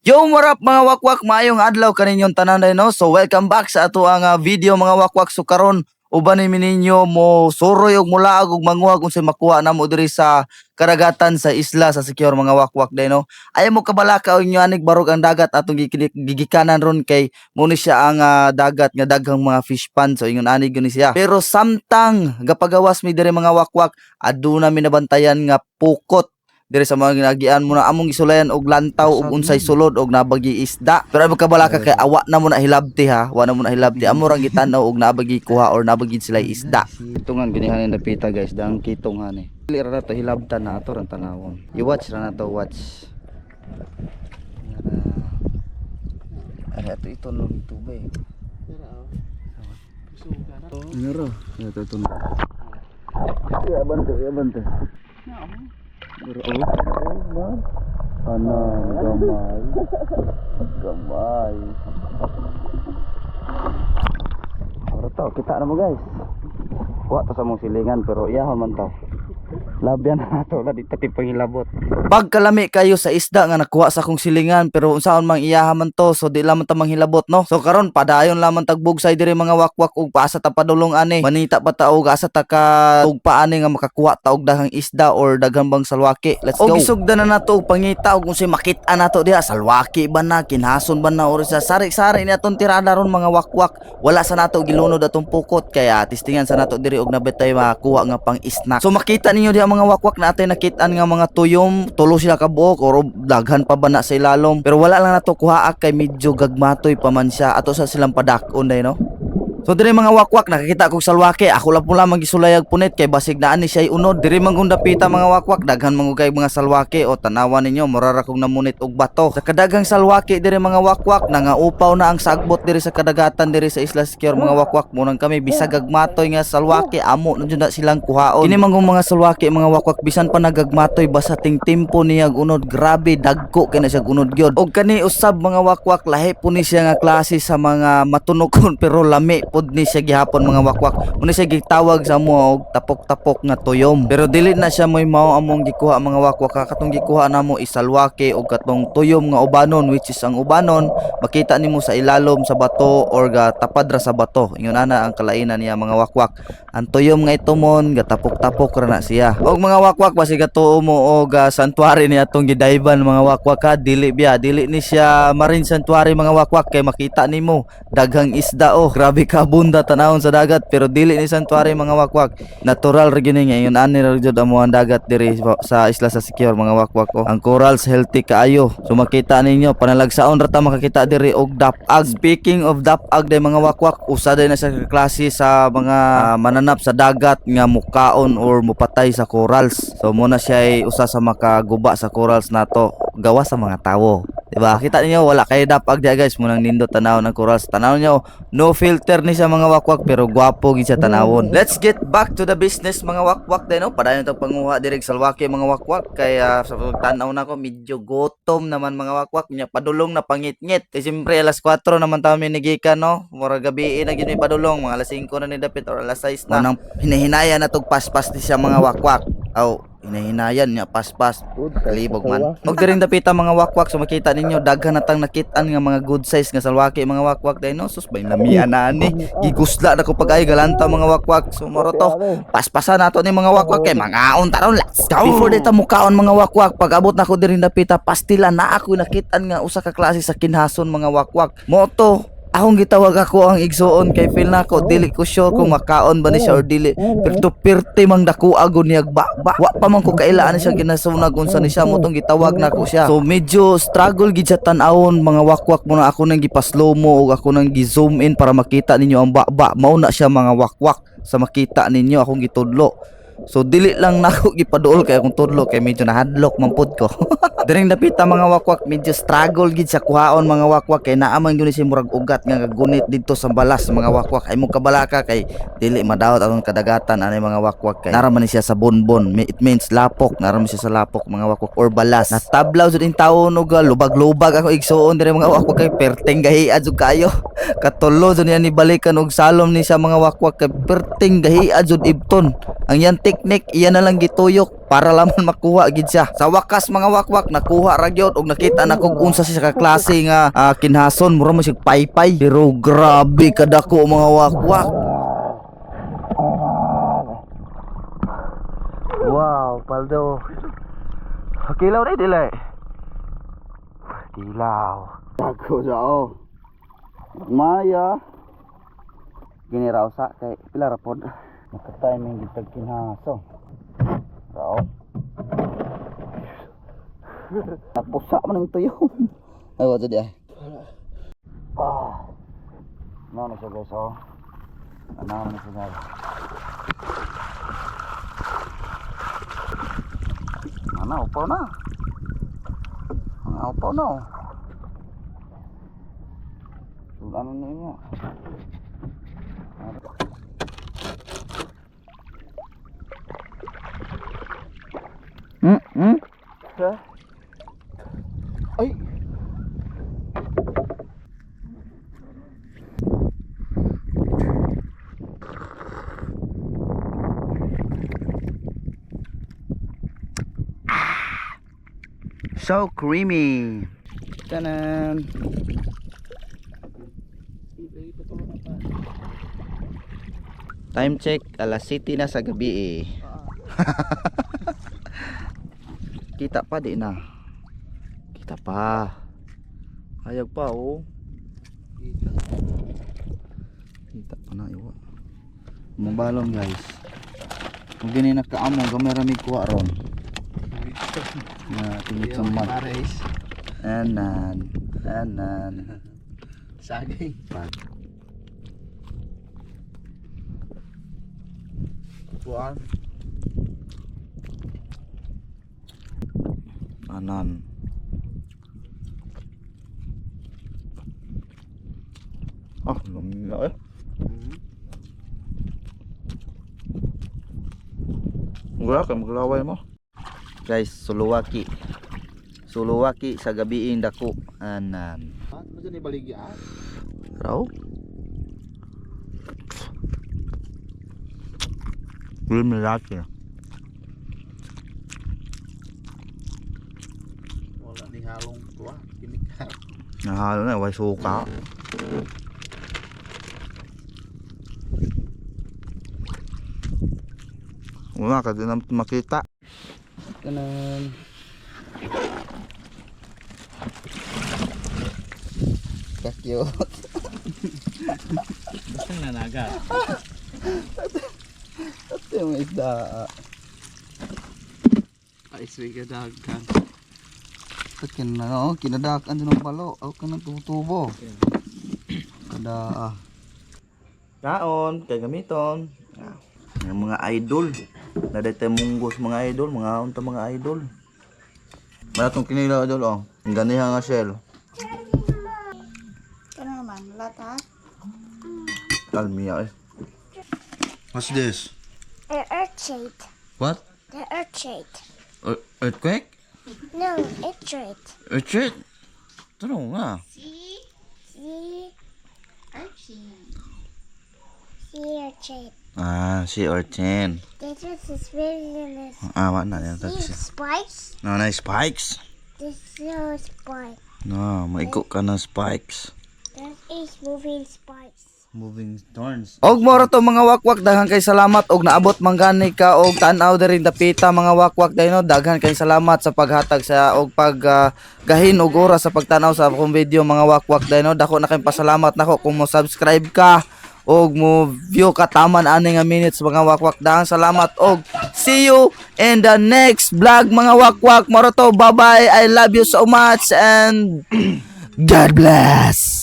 Yo, what up mga wakwak, maayong adlaw kaninyong tanan day no. So welcome back sa ato ang video mga wakwak. So karon uban ni ninyo mo suroy og mulaag og manguha kung sa makuha namo diri sa karagatan sa isla sa Siquijor mga wakwak day no. Ayaw mo kabalaka og inyo anig barog ang dagat atong gigikanan ron kay mo ni siya ang dagat nga daghang mga fish pond. So ingon anig ni siya. Pero samtang gapagawas mi diri mga wakwak, aduna mi nabantayan nga pukot dire sa mga ginagian mo na among gisulayan og lantaw og unsay sulod og nabagi isda. Pero ay magkabalaka kay awa na mo na hilabti ha, wa na mo na hilabti. Amo rang gitanaw og nabagi kuha or nabagi sila isda. Kitungan ginihan ni napita guys, dang kitong hani. Dili ra to hilabtan na ato rang tanawon. I-watch ra na to, watch. Ay ato ito no tubig. Nero, ito ito. Ya bante, ya bante. Gamay. Ora tao kita na mo guys. Wa to sa mong silingan pero iyahon man to. Labyan na to na dito pangilabot. Pagkalami kayo sa isda nga nakuha sa akong silingan pero unsaon mang iyaha man to so di lamang ta manghilabot no. So karon padayon lamang tagbugsay diri mga wakwak ug paasa ta padulong ani. Manita pa ta og asa ta ka ug paani nga makakuha ta og daghang isda or daghang bang salwaki. Let's go. Og isugdan na nato og pangita og unsay makit-an nato diha salwaki ba na kinhason ba na or sa sari-sari ni atong tirada ron mga wakwak. Wala sa nato gilunod atong pukot kaya tistingan sa nato diri og nabitay makuha nga pang snack. So makita ninyo diha mga wakwak na atay nakit-an nga mga tuyom, tulo sila ka buok or daghan pa ba na sa ilalom. Pero wala lang nato kuhaa kay medyo gagmatoy pa man siya ato sa silang padak-on day no. So diri mga wakwak nakakita kog salwaki, ako lang po lamang gisulayag punit kay basig naa ni siya unod. Diri man gunda pita mga wakwak, daghan mangugay mga salwaki o tanawan ninyo murara kog namunit og bato. Sa kadagang salwaki diri mga wakwak nangaupaw na ang sagbot diri sa kadagatan diri sa Isla Siquijor mga wakwak. Munang kami bisag gagmatoy nga salwaki amo na jud na silang kuhaon. Kini man mga salwaki mga wakwak bisan pa nagagmatoy basta ting tempo niya unod, grabe dagko kay na siya unod gyud. Og kani usab mga wakwak lahi po ni siya nga klase sa mga matunokon pero lami pod ni siya gihapon mga wakwak. Muna siya gitawag sa mo og tapok-tapok nga tuyom. Pero dili na siya moy mao among gikuha mga wakwak. Katong gikuha namo isalwaki og katong tuyom nga ubanon which is ang ubanon makita nimo sa ilalom sa bato or ga tapad ra sa bato. Ingon ana ang kalainan niya mga wakwak. Ang tuyom nga itumon gatapok-tapok ra na siya. Og mga wakwak basi gatuo mo og santuary ni atong gidayban mga wakwak ha. Dili ni siya marine sanctuary mga wakwak kay makita nimo daghang isda oh. Grabe ka bunda tanawon sa dagat pero dili ni sanctuary mga wakwak. Natural ra gini nga yun ani ra jud amo ang dagat diri sa isla sa Siquijor mga wakwak oh. Ang corals healthy kaayo. So makita ninyo panalagsaon ra ta makakita diri og dapag. Speaking of dapag day mga wakwak, usa day na sa klase sa mga mananap sa dagat nga mukaon or mupatay sa corals. So muna siya ay usa sa makaguba sa corals nato gawa sa mga tawo. Diba? Kita niyo wala kay dapag dia guys, munang nindot tanawon ng corals. Tanawon niyo no filter ni sa mga wakwak pero gwapo gid sa tanawon. Let's get back to the business mga wakwak day no. Padayon tag panguha diri sa salwaki mga wakwak kay sa pagtanaw nako medyo gutom naman mga wakwak nya padulong na pangit-ngit. Kay siyempre alas 4 naman ta mi nigikan no. Mura gabi na gid mi padulong mga alas 5 na ni dapit or alas 6 na. Nang hinahinaya na tog paspas ni siya mga wakwak. Aw hinahinayan niya paspas kalibog man. Og diring dapita mga wakwak so makita ninyo daghan natang nakit-an nga mga good size nga salwaki mga wakwak day no. Sus bay lamian na ani. Gigusla na ko pag ay galanta mga wakwak. So moro to paspasan nato ni mga wakwak kay mangaon taron. Let's go. Before dito mukaon mga wakwak pag abot nako diring dapita pastilan na ako nakit-an nga usa ka klase sa kinhason mga wakwak. Moto akong gitawag ako ang igsuon kay feel nako dili ko sure kung makaon ba ni siya or dili pero pirte mang dako agon niya ba wa pa man ko kailaan siya ginasunag unsa ni siya mo tong gitawag nako siya. So medyo struggle gid sa tan-awon mga wakwak mo na ako nang gipaslow mo og ako nang gi-zoom in para makita ninyo ang ba mao na siya mga wakwak sa makita ninyo akong gitudlo. So dili lang nako gipaduol kay akong tudlo kay medyo nahadlok man pud ko. Diring dapita mga wakwak medyo struggle gid sa kuhaon mga wakwak kay naa man gyud si murag ugat nga gunit didto sa balas mga wakwak. Ay mo kabalaka kay dili madawat atong kadagatan ani mga wakwak kay naraman siya sa bonbon. It means lapok, naraman siya sa lapok mga wakwak or balas. Natablaw jud in taon og lubag-lubag ako igsuon diri mga wakwak kay perteng gahiad jud kayo. Katulo jud niya ni balikan og salom ni sa mga wakwak kay perteng gahiad jud ibton. Ang yanti teknik iya na lang gituyok para lamang makuha gid siya. Sa wakas mga wakwak nakuha ra gyud og nakita na kog unsa siya ka klase nga kinhason mura mo sig paypay pero grabe kadako mga wakwak. Wow, paldo. Kilaw na dili. Kilaw. Dako siya oh. Maya. Gini raw sa kay pila ra pod. Naka-timing gitag kinhaso. Raw. Napusa man ang tuyo. Ay wa tadi ay. Ano siya guys oh. Ano siya guys. Ano upaw na. Ano upaw na. Ano niya? Ay. So creamy. Tanan. Time check, alas 7 na sa gabi eh. Kita pa di na. Kita pa. Hayag pa oh. Kita pa na iwa. Mabalon guys. Kung gini nakaamong kamera mi kuha ron. Na tingit sa mat. Anan. Saging. Buwan. Anan. Ah, lumila eh. Wala ka maglaway mo. Guys, suluwaki. Suluwaki sa gabiing dako. Anan. Ano dyan ibaligyan? Raw? Belum laki. Wala ning halong tuwa, kimikal. Nahalo na, way suka. Wala ka din makita. Kanan. Cute. Basta nanaga. Ito yung isda. Ay, sweet ka dagkan. Ito kinadakan din ng balo. Ako ka ng tubo. Kada kaon, kay gamiton. Yung mga idol. Naday tayo munggos mga idol. Mga unta mga idol. Malatong kinila idol oh. Ang ganiha nga shell. Ano naman? Lata? Kalmiya eh. What's this? The earthquake. What? The earthquake. Earthquake? No, earthquake. Earthquake? Tanong nga. See? Sea earthquake. Ah, sea urchin. This is very nice. What na yan? See spikes? No, na spikes. This is spike. No, maigo ka ng spikes. That is moving spikes. Moving thorns. Og moro to mga wakwak, daghan kay salamat og naabot manggani ka og tan-aw diri dapita mga wakwak dayno. Daghan kay salamat sa paghatag sa og gahin og oras sa pagtan-aw sa akong video mga wakwak dayno. Dako na kay pasalamat nako kung mo subscribe ka og mo view ka taman ani nga minutes mga wakwak. Daghan salamat og see you in the next vlog mga wakwak. Moro to, bye bye. I love you so much and God bless.